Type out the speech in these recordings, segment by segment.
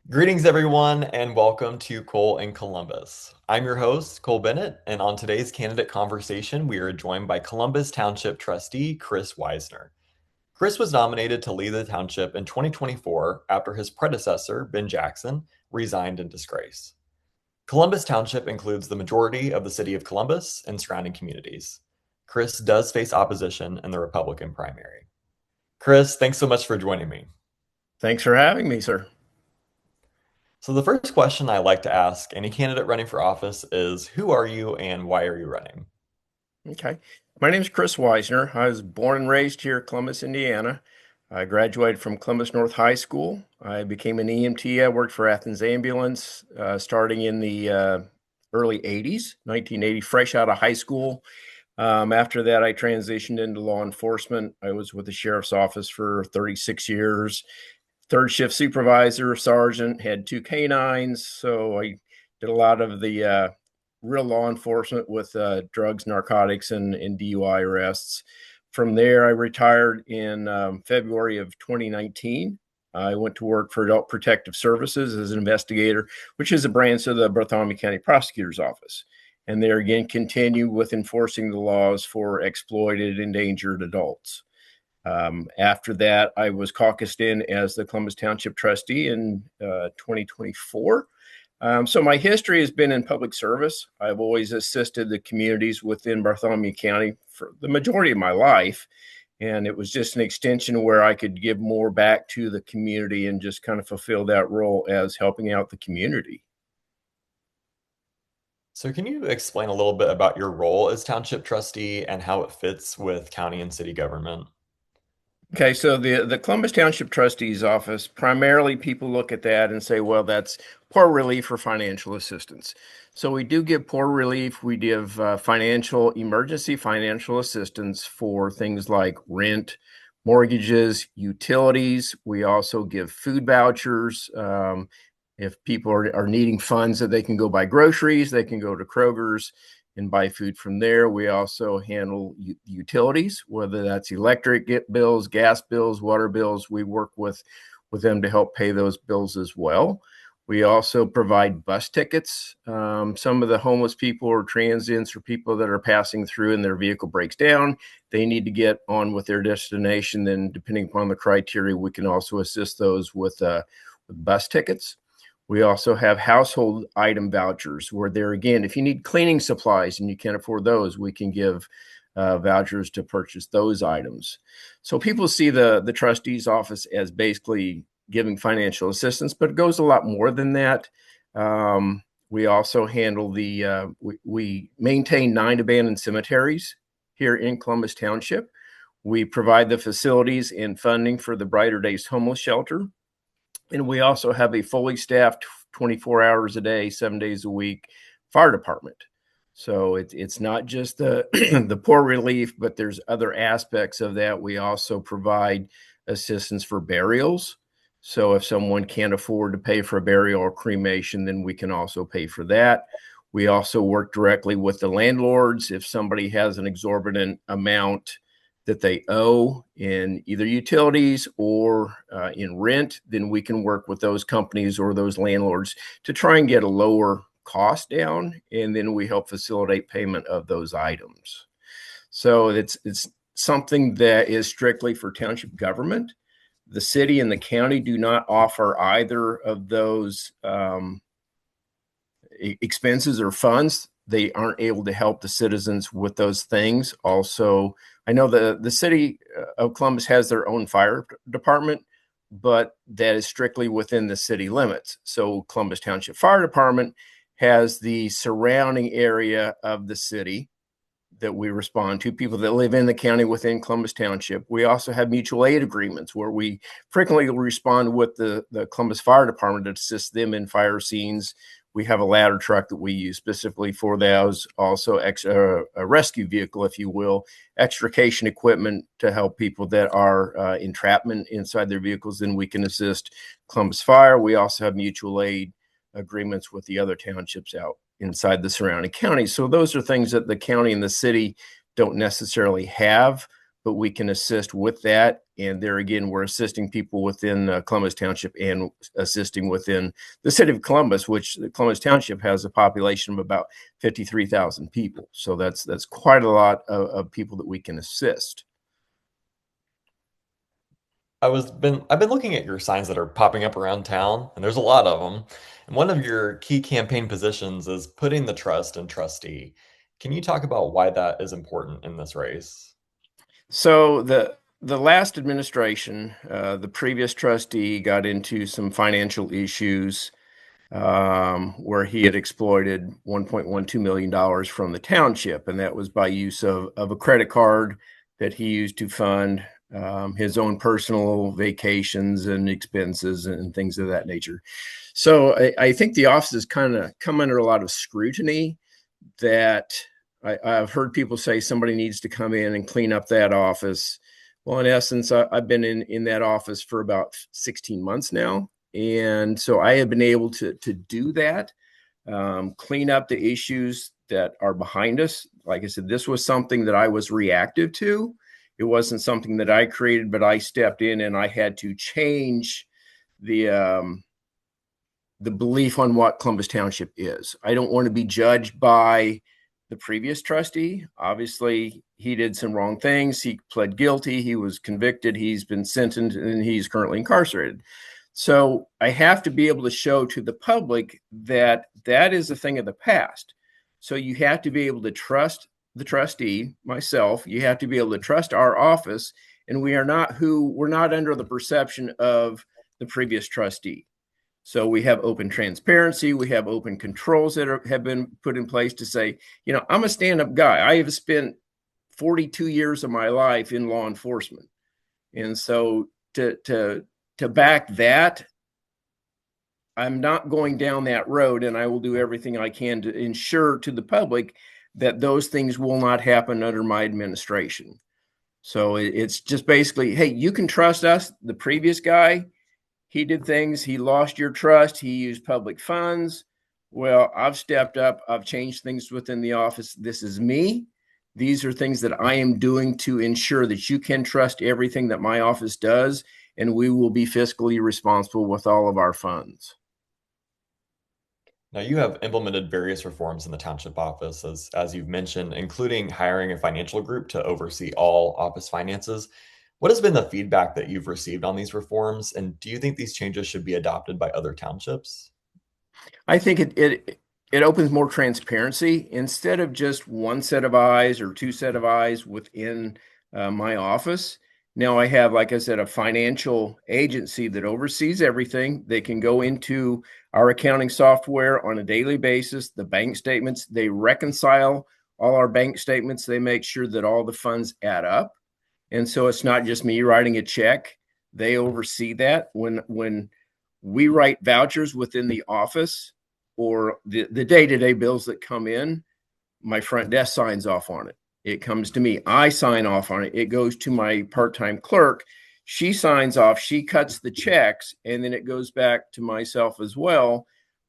Greetings, everyone, and welcome to Cole in Columbus. I'm your host, Cole Bennett, and on today's candidate conversation, we are joined by Columbus Township trustee Kris Weisner. Kris was nominated to lead the township in 2024 after his predecessor, Ben Jackson, resigned in disgrace. Columbus Township includes the majority of the city of Columbus and surrounding communities. Kris does face opposition in the Republican primary. Kris, thanks so much for joining me. Thanks for having me, sir. So, the first question I like to ask any candidate running for office is who are you and why are you running? Okay. My name is Kris Weisner. I was born and raised here in Columbus, Indiana. I graduated from Columbus North High School. I became an EMT. I worked for Athens Ambulance starting in the early 80s, 1980, fresh out of high school. After that, I transitioned into law enforcement. I was with the sheriff's office for 36 years, third shift supervisor, sergeant, had two canines. So I did a lot of the real law enforcement with drugs, narcotics, and DUI arrests. From there, I retired in February of 2019. I went to work for Adult Protective Services as an investigator, which is a branch of the Bartholomew County Prosecutor's Office. And there again, continue with enforcing the laws for exploited, endangered adults. After that, I was caucused in as the Columbus Township trustee in 2024. So my history has been in public service. I've always assisted the communities within Bartholomew County for the majority of my life. And it was just an extension where I could give more back to the community and just kind of fulfill that role as helping out the community. So, can you explain a little bit about your role as township trustee and how it fits with county and city government? Okay, so the Columbus Township Trustee's Office, primarily people look at that and say, well, that's poor relief for financial assistance. So we do give poor relief. We give emergency financial assistance for things like rent, mortgages, utilities. We also give food vouchers. If people are needing funds that they can go buy groceries, they can go to Kroger's and buy food from there. We also handle utilities, whether that's electric bills, gas bills, water bills. We work with them to help pay those bills as well. We also provide bus tickets. Some of the homeless people or transients or people that are passing through and their vehicle breaks down, they need to get on with their destination. Then, depending upon the criteria, we can also assist those with bus tickets. We also have household item vouchers where there again, if you need cleaning supplies and you can't afford those, we can give vouchers to purchase those items. So people see the trustee's office as basically giving financial assistance, but it goes a lot more than that. We also handle we maintain 9 abandoned cemeteries here in Columbus Township. We provide the facilities and funding for the Brighter Days Homeless Shelter. And we also have a fully staffed 24 hours a day, 7 days a week fire department. So it's not just the, the poor relief, but there's other aspects of that. We also provide assistance for burials. So if someone can't afford to pay for a burial or cremation, then we can also pay for that. We also work directly with the landlords. If somebody has an exorbitant amount that they owe in either utilities or in rent, then we can work with those companies or those landlords to try and get a lower cost down, and then we help facilitate payment of those items. So it's something that is strictly for township government. The city and the county do not offer either of those expenses or funds. They aren't able to help the citizens with those things. Also, I know the city of Columbus has their own fire department, but that is strictly within the city limits. So Columbus Township Fire Department has the surrounding area of the city that we respond to, people that live in the county within Columbus Township. We also have mutual aid agreements where we frequently respond with the Columbus Fire Department to assist them in fire scenes. We have a ladder truck that we use specifically for those, also a rescue vehicle, if you will, extrication equipment to help people that are entrapment inside their vehicles. Then we can assist Columbus Fire. We also have mutual aid agreements with the other townships out inside the surrounding counties. So those are things that the county and the city don't necessarily have, but we can assist with that. And there again, we're assisting people within Columbus Township and assisting within the city of Columbus, which the Columbus Township has a population of about 53,000 people. So that's quite a lot of people that we can assist. I've been looking at your signs that are popping up around town, and there's a lot of them. And one of your key campaign positions is putting the trust in trustee. Can you talk about why that is important in this race? So the last administration, the previous trustee got into some financial issues where he had exploited $1.12 million from the township, and that was by use of a credit card that he used to fund his own personal vacations and expenses and things of that nature. So I think the office has kind of come under a lot of scrutiny that I've heard people say somebody needs to come in and clean up that office. Well, in essence, I've been in that office for about 16 months now. And so I have been able to do that, clean up the issues that are behind us. Like I said, this was something that I was reactive to. It wasn't something that I created, but I stepped in and I had to change the belief on what Columbus Township is. I don't want to be judged by the previous trustee. Obviously, he did some wrong things. He pled guilty. He was convicted. He's been sentenced and he's currently incarcerated. So I have to be able to show to the public that that is a thing of the past. So you have to be able to trust the trustee, myself. You have to be able to trust our office. And we're not under the perception of the previous trustee. So we have open transparency. We have open controls that have been put in place to say, I'm a stand-up guy. I have spent 42 years of my life in law enforcement. And so to back that, I'm not going down that road, and I will do everything I can to ensure to the public that those things will not happen under my administration. So it's just basically, hey, you can trust us. The previous guy, he did things, he lost your trust, he used public funds. Well, I've stepped up, I've changed things within the office. This is me. These are things that I am doing to ensure that you can trust everything that my office does, and we will be fiscally responsible with all of our funds. Now, you have implemented various reforms in the township office, as you've mentioned, including hiring a financial group to oversee all office finances. What has been the feedback that you've received on these reforms, and do you think these changes should be adopted by other townships? I think it opens more transparency instead of just one set of eyes or two set of eyes within my office. Now I have, like I said, a financial agency that oversees everything. They can go into our accounting software on a daily basis, the bank statements, they reconcile all our bank statements. They make sure that all the funds add up. And so it's not just me writing a check. They oversee that. When we write vouchers within the office or the day-to-day bills that come in, my front desk signs off on it. It comes to me. I sign off on it. It goes to my part-time clerk. She signs off. She cuts the checks, and then it goes back to myself as well.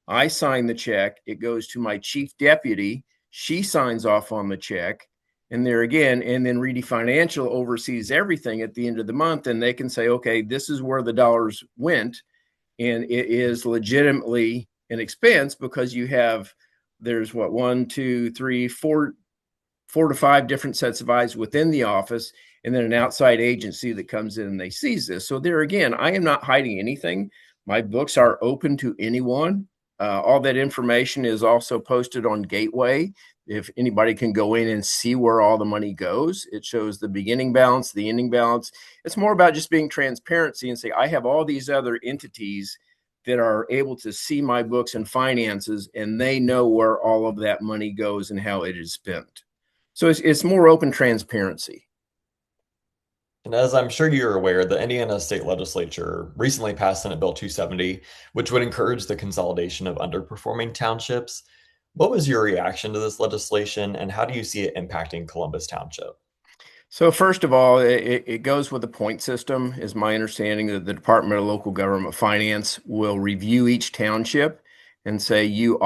I sign the check. It goes to my chief deputy. She signs off on the check. And there again, and then Reedy Financial oversees everything at the end of the month, and they can say, okay, this is where the dollars went, and it is legitimately an expense because there's what, 1, 2, 3, 4 to 5 different sets of eyes within the office, and then an outside agency that comes in and they sees this. So there again, I am not hiding anything. My books are open to anyone. All that information is also posted on Gateway. If anybody can go in and see where all the money goes, it shows the beginning balance, the ending balance. It's more about just being transparency and say, I have all these other entities that are able to see my books and finances, and they know where all of that money goes and how it is spent. So it's more open transparency. And as I'm sure you're aware, the Indiana State Legislature recently passed Senate Bill 270, which would encourage the consolidation of underperforming townships. What was your reaction to this legislation, and how do you see it impacting Columbus Township? So first of all, it goes with a point system, is my understanding that the Department of Local Government Finance will review each township and say you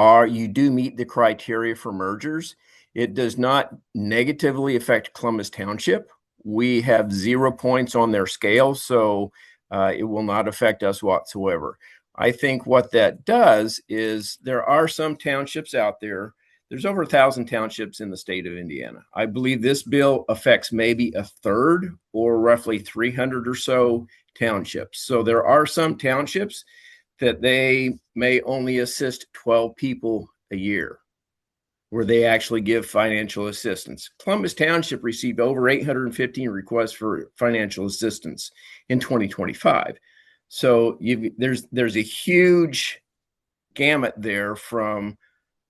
do meet the criteria for mergers. It does not negatively affect Columbus Township. we have 0 points on their scale, so it will not affect us whatsoever. I think what that does is there are some townships out there. There's over 1,000 townships in the state of Indiana. I believe this bill affects maybe a third or roughly 300 or so townships. So there are some townships that they may only assist 12 people a year, where they actually give financial assistance. Columbus Township received over 815 requests for financial assistance in 2025. So there's a huge gamut there from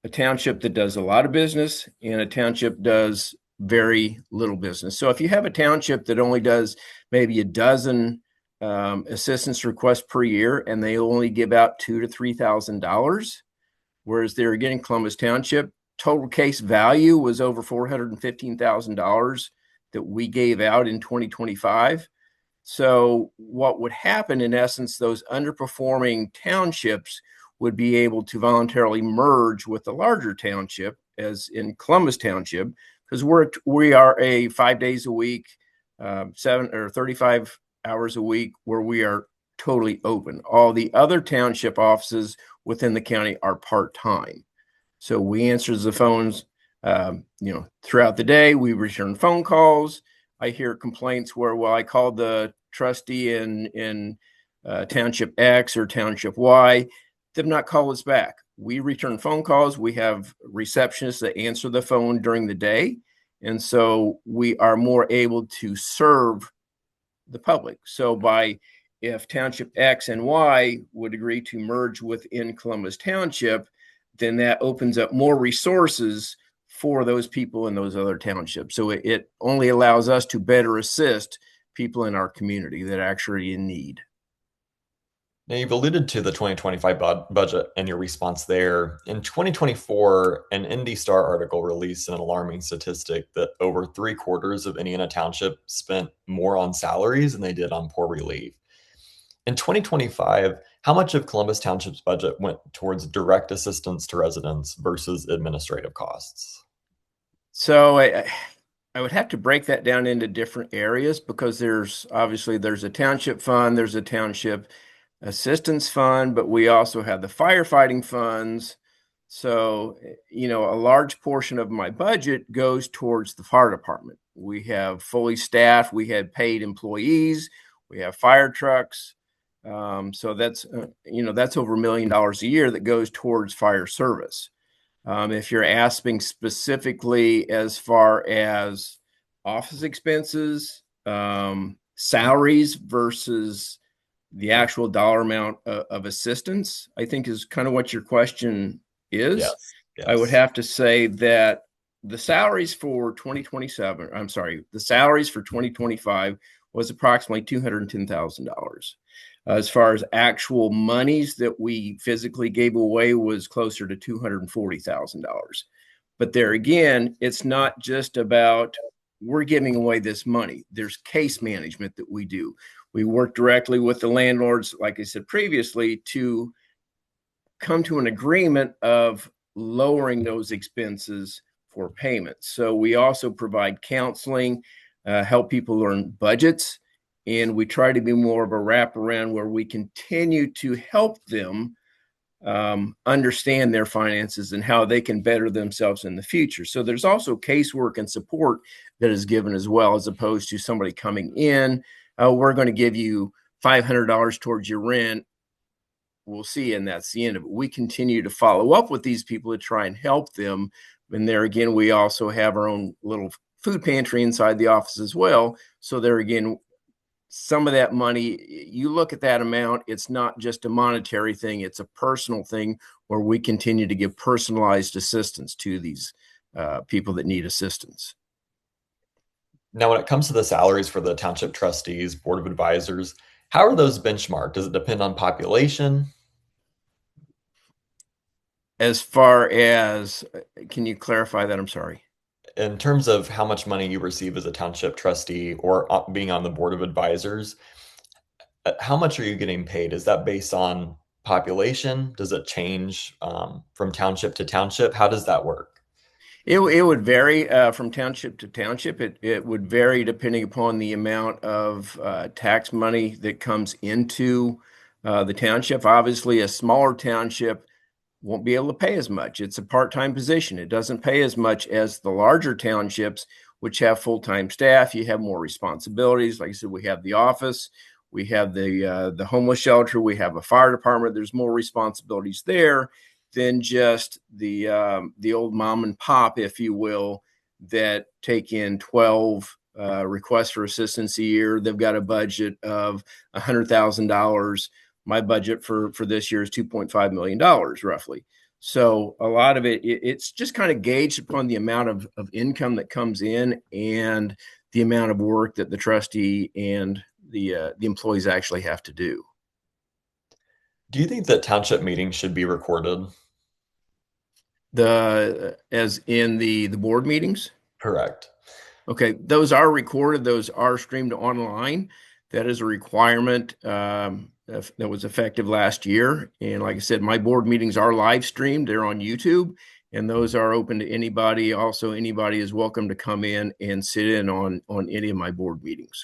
a township that does a lot of business and a township does very little business. So if you have a township that only does maybe a dozen assistance requests per year and they only give out $2,000 to $3,000, whereas there again, Columbus Township total case value was over $415,000 that we gave out in 2025. So what would happen in essence, those underperforming townships would be able to voluntarily merge with the larger township, as in Columbus Township, because we are a 5 days a week, 35 hours a week, where we are totally open. All the other township offices within the county are part-time. So we answer the phones, throughout the day. We return phone calls. I hear complaints where, well, I called the trustee in Township X or Township Y. They've not called us back. We return phone calls. We have receptionists that answer the phone during the day. And so we are more able to serve the public. So if Township X and Y would agree to merge within Columbus Township, then that opens up more resources for those people in those other townships. So it only allows us to better assist people in our community that are actually in need. Now, you've alluded to the 2025 budget and your response there. In 2024, an Indy Star article released an alarming statistic that over three-quarters of Indiana Township spent more on salaries than they did on poor relief. In 2025, how much of Columbus Township's budget went towards direct assistance to residents versus administrative costs? So I would have to break that down into different areas, because there's a township fund, there's a township assistance fund, but we also have the firefighting funds. So, a large portion of my budget goes towards the fire department. We have fully staffed, we had paid employees, we have fire trucks. So that's over $1 million a year that goes towards fire service. If you're asking specifically as far as office expenses, salaries versus the actual dollar amount of assistance, I think is kind of what your question is. Yes. I would Yes. have to say that the salaries for 2025 was approximately $210,000. As far as actual monies that we physically gave away was closer to $240,000. But there again, it's not just about we're giving away this money. There's case management that we do. We work directly with the landlords, like I said previously, to come to an agreement of lowering those expenses for payments. So we also provide counseling, help people learn budgets, and we try to be more of a wraparound where we continue to help them understand their finances and how they can better themselves in the future. So there's also casework and support that is given as well, as opposed to somebody coming in, we're going to give you $500 towards your rent. We'll see, and that's the end of it. We continue to follow up with these people to try and help them. And there again, we also have our own little food pantry inside the office as well. So there again, some of that money, you look at that amount, it's not just a monetary thing, it's a personal thing where we continue to give personalized assistance to these people that need assistance. Now, when it comes to the salaries for the township trustees, board of advisors, how are those benchmarked? Does it depend on population? As far as, can you clarify that? I'm sorry. In terms of how much money you receive as a township trustee or being on the board of advisors, how much are you getting paid? Is that based on population? Does it change from township to township? How does that work? It would vary from township to township. It would vary depending upon the amount of tax money that comes into the township. Obviously, a smaller township won't be able to pay as much. It's a part-time position. It doesn't pay as much as the larger townships, which have full-time staff. You have more responsibilities. Like I said, we have the office, we have the homeless shelter, we have a fire department. There's more responsibilities there than just the old mom and pop, if you will, that take in 12 requests for assistance a year. They've got a budget of $100,000. My budget for this year is $2.5 million roughly. So a lot of it's just kind of gauged upon the amount of income that comes in and the amount of work that the trustee and the employees actually have to do. Do you think that township meetings should be recorded? As in the board meetings. Correct. Okay, those are recorded. Those are streamed online. That is a requirement that was effective last year. And like I said, my board meetings are live streamed. They're on YouTube, and those are open to anybody. Also, anybody is welcome to come in and sit in on any of my board meetings.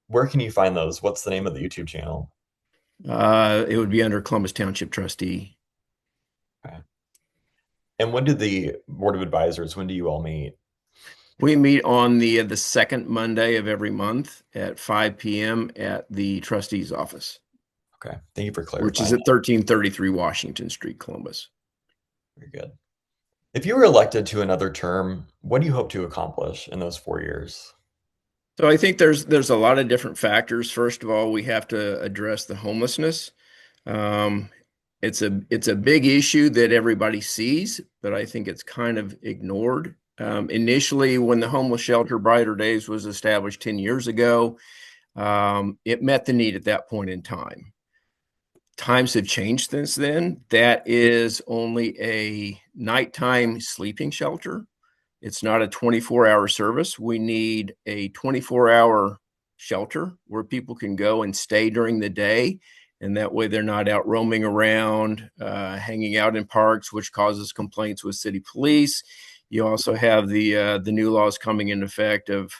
Where can you find those? What's the name of the YouTube channel? It would be under Columbus Township Trustee. Okay. And when do the Board of Advisors, when do you all meet? We meet on the second Monday of every month at 5 p.m. at the trustee's office. Okay. Thank you for Which is clarifying. at 1333 Washington Street, Columbus. Very good. If you were elected to another term, what do you hope to accomplish in those 4 years? So I think there's a lot of different factors. First of all, we have to address the homelessness. Um, it's a big issue that everybody sees, but I think it's kind of ignored. Initially, when the homeless shelter Brighter Days was established 10 years ago, it met the need at that point in time. Times have changed since then. That is only a nighttime sleeping shelter. It's not a 24-hour service. We need a 24-hour shelter where people can go and stay during the day. And that way they're not out roaming around, hanging out in parks, which causes complaints with city police. You also have the new laws coming into effect of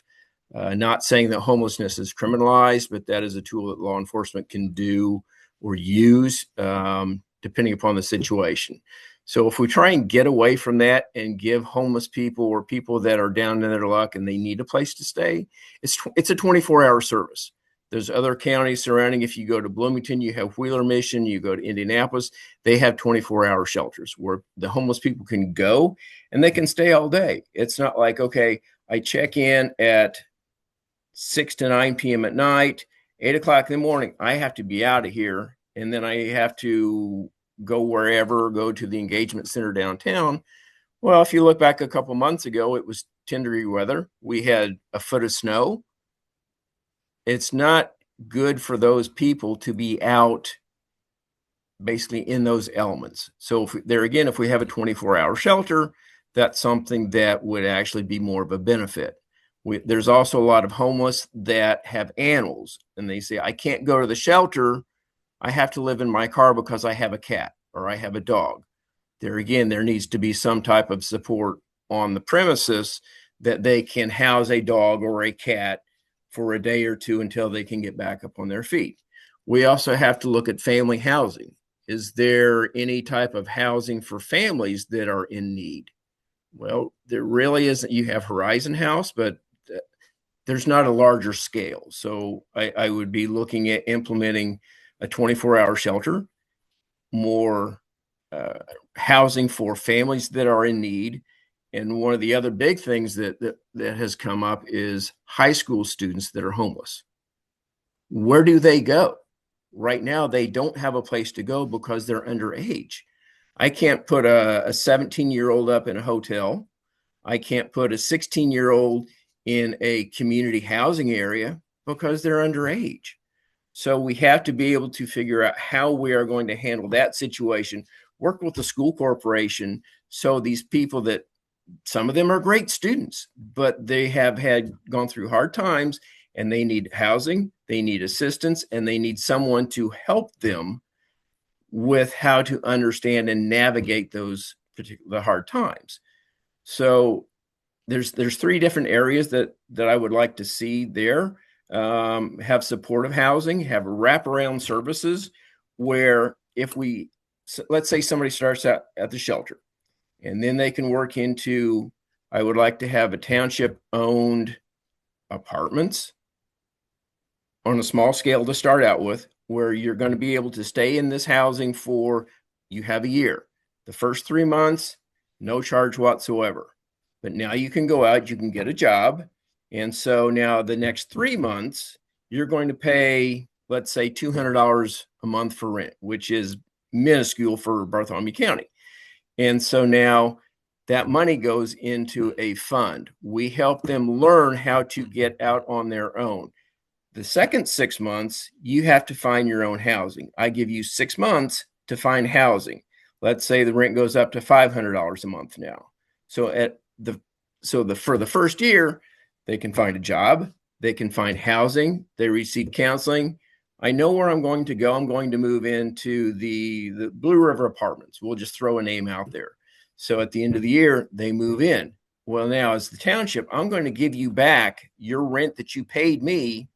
not saying that homelessness is criminalized, but that is a tool that law enforcement can do or use depending upon the situation. So if we try and get away from that and give homeless people or people that are down in their luck and they need a place to stay, it's a 24-hour service. There's other counties surrounding. If you go to Bloomington, you have Wheeler Mission, you go to Indianapolis, they have 24-hour shelters where the homeless people can go and they can stay all day. It's not like, okay, I check in at 6 to 9 p.m. at night, 8 o'clock in the morning, I have to be out of here. And then I have to go wherever, go to the engagement center downtown. Well, if you look back a couple months ago, it was 10-degree weather. We had a foot of snow. It's not good for those people to be out basically in those elements. So if we have a 24-hour shelter, that's something that would actually be more of a benefit. There's also a lot of homeless that have animals, and they say, I can't go to the shelter. I have to live in my car because I have a cat or I have a dog. There again, there needs to be some type of support on the premises that they can house a dog or a cat for a day or two until they can get back up on their feet. We also have to look at family housing. Is there any type of housing for families that are in need? Well, there really isn't. You have Horizon House, but there's not a larger scale. So I would be looking at implementing a 24-hour shelter, more housing for families that are in need. And one of the other big things that has come up is high school students that are homeless. Where do they go? Right now, they don't have a place to go because they're underage. I can't put a 17-year-old up in a hotel. I can't put a 16-year-old in a community housing area because they're underage. So we have to be able to figure out how we are going to handle that situation, work with the school corporation. So these people that some of them are great students, but they have gone through hard times and they need housing, they need assistance, and they need someone to help them with how to understand and navigate those particular hard times. So there's three different areas that I would like to see there. Have supportive housing, have wraparound services where if we, let's say somebody starts out at the shelter and then they can work into, I would like to have a township owned apartments on a small scale to start out with, where you're going to be able to stay in this housing for, you have a year. The first 3 months, no charge whatsoever. But now you can go out, you can get a job. And so now the next 3 months, you're going to pay, let's say, $200 a month for rent, which is minuscule for Bartholomew County. And so now that money goes into a fund. We help them learn how to get out on their own. The second 6 months, you have to find your own housing. I give you 6 months to find housing. Let's say the rent goes up to $500 a month now. So for the first year, they can find a job, they can find housing, they receive counseling. I know where I'm going to go. I'm going to move into the Blue River Apartments. We'll just throw a name out there. So at the end of the year, they move in. Well, now as the township, I'm going to give you back your rent that you paid me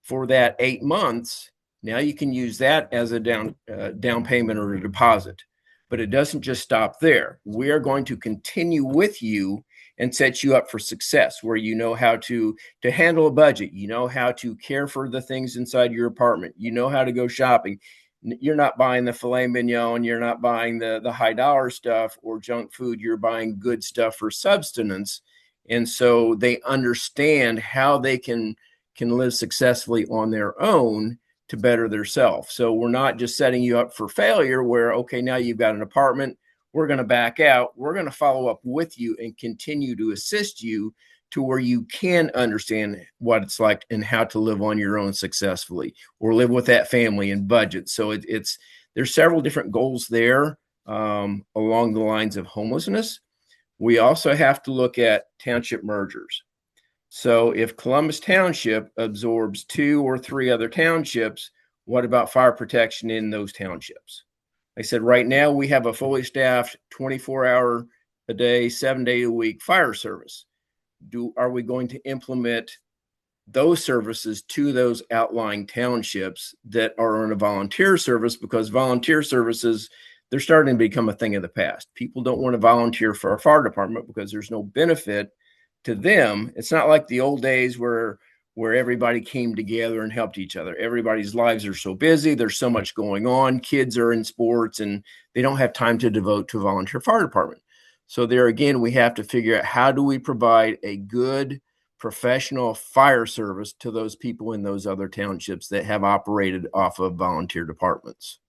for that 8 months. Now you can use that as a down payment or a deposit. But it doesn't just stop there. We are going to continue with you and set you up for success, where you know how to handle a budget, you know how to care for the things inside your apartment, you know how to go shopping. You're not buying the filet mignon, you're not buying the high dollar stuff or junk food, you're buying good stuff for subsistence. And so they understand how they can live successfully on their own to better themselves. So we're not just setting you up for failure where, okay, now you've got an apartment, we're going to back out. We're going to follow up with you and continue to assist you to where you can understand what it's like and how to live on your own successfully or live with that family and budget. So there's several different goals there along the lines of homelessness. We also have to look at township mergers. So if Columbus Township absorbs 2 or 3 other townships, what about fire protection in those townships? I said, right now we have a fully staffed 24-hour a day, 7-day a week fire service. Are we going to implement those services to those outlying townships that are on a volunteer service? Because volunteer services, they're starting to become a thing of the past. People don't want to volunteer for our fire department because there's no benefit to them. It's not like the old days where everybody came together and helped each other. Everybody's lives are so busy. There's so much going on. Kids are in sports and they don't have time to devote to a volunteer fire department. So there again, we have to figure out, how do we provide a good professional fire service to those people in those other townships that have operated off of volunteer departments?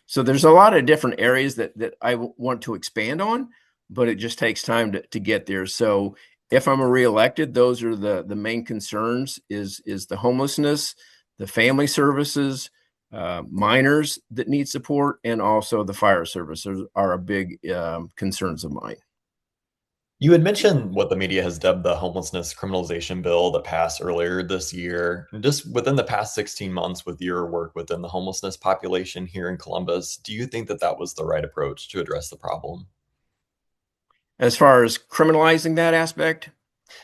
So there's a lot of different areas that I want to expand on, but it just takes time to get there. So if I'm reelected, those are the main concerns: is the homelessness, the family services, minors that need support, and also the fire services are a big concerns of mine. You had mentioned what the media has dubbed the homelessness criminalization bill that passed earlier this year. Just within the past 16 months, with your work within the homelessness population here in Columbus, do you think that that was the right approach to address the problem? As far as criminalizing that aspect,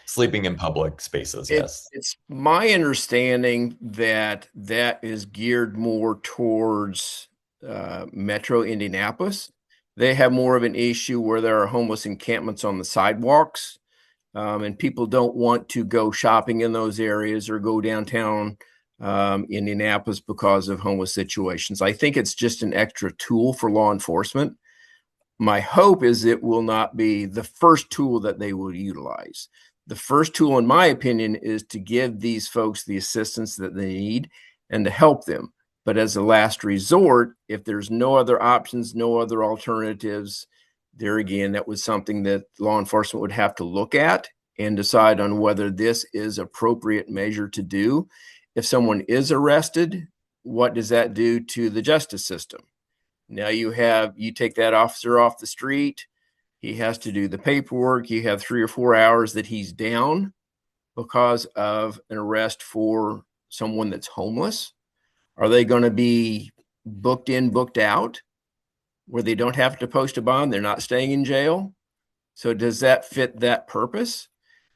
Sleeping in public spaces, yes. it's my understanding that that is geared more towards Metro Indianapolis. They have more of an issue where there are homeless encampments on the sidewalks, and people don't want to go shopping in those areas or go downtown Indianapolis because of homeless situations. I think it's just an extra tool for law enforcement. My hope is it will not be the first tool that they will utilize. The first tool, in my opinion, is to give these folks the assistance that they need and to help them. But as a last resort, if there's no other options, no other alternatives, there again, that was something that law enforcement would have to look at and decide on whether this is appropriate measure to do. If someone is arrested, what does that do to the justice system? Now you take that officer off the street. He has to do the paperwork. You have 3 or 4 hours that he's down because of an arrest for someone that's homeless. Are they going to be booked in, booked out, where they don't have to post a bond? They're not staying in jail. So does that fit that purpose?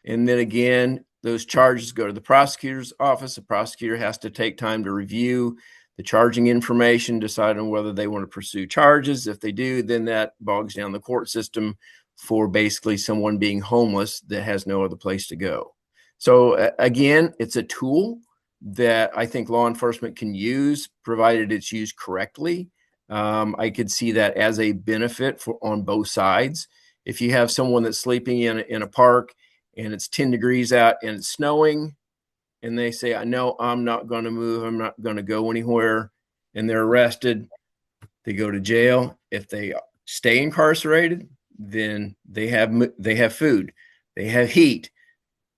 And then again, those charges go to the prosecutor's office. The prosecutor has to take time to review the charging information, decide on whether they want to pursue charges. If they do, then that bogs down the court system for basically someone being homeless that has no other place to go. So again, it's a tool that I think law enforcement can use, provided it's used correctly. I could see that as a benefit for on both sides. If you have someone that's sleeping in a park and it's 10 degrees out and it's snowing, and they say, I know I'm not going to move, I'm not going to go anywhere, and they're arrested, they go to jail. If they stay incarcerated, then they have food, they have heat,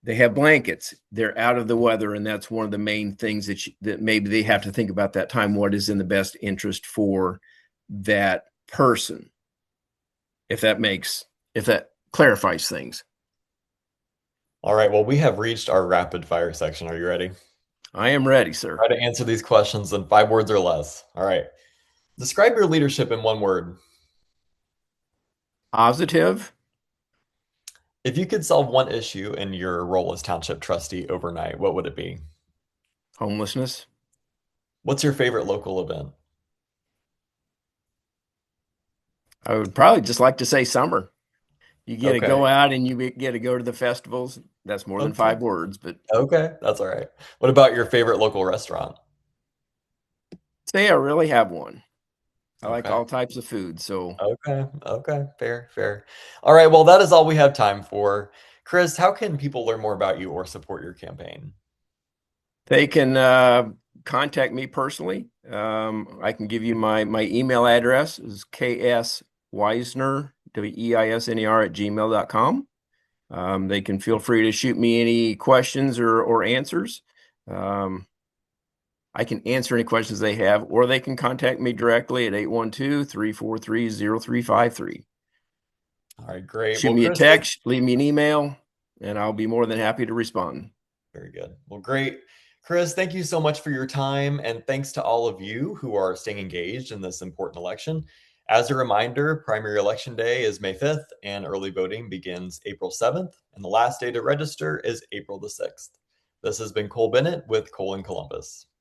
they have blankets, they're out of the weather. And that's one of the main things that maybe they have to think about that time. What is in the best interest for that person? If that clarifies things. All right, well, we have reached our rapid fire section. Are you ready? I am ready, sir. Try to answer these questions in 5 words or less. All right. Describe your leadership in one word. Positive. If you could solve one issue in your role as township trustee overnight, what would it be? Homelessness. What's your favorite local event? I would probably just like to say summer. You get to Okay. go out and you get to go to the festivals. That's more than Okay. 5 words, but Okay. That's all right. What about your favorite local restaurant? say I really have one. I like Okay. all types of food. So Okay. Okay. Fair. Fair. All right. Well, that is all we have time for. Kris, how can people learn more about you or support your campaign? they can contact me personally. I can give you my email address is ksweisner, Weisner at gmail.com. They can feel free to shoot me any questions or answers. Um, I can answer any questions they have, or they can contact me directly at 812-343-0353. All right. Great. Shoot Well, me a Kris, text, leave me an email, and I'll be more than happy to respond. very good. Well, great. Kris, thank you so much for your time. And thanks to all of you who are staying engaged in this important election. As a reminder, primary election day is May 5th, and early voting begins April 7th. And the last day to register is April the 6th. This has been Cole Bennett with Cole in Columbus.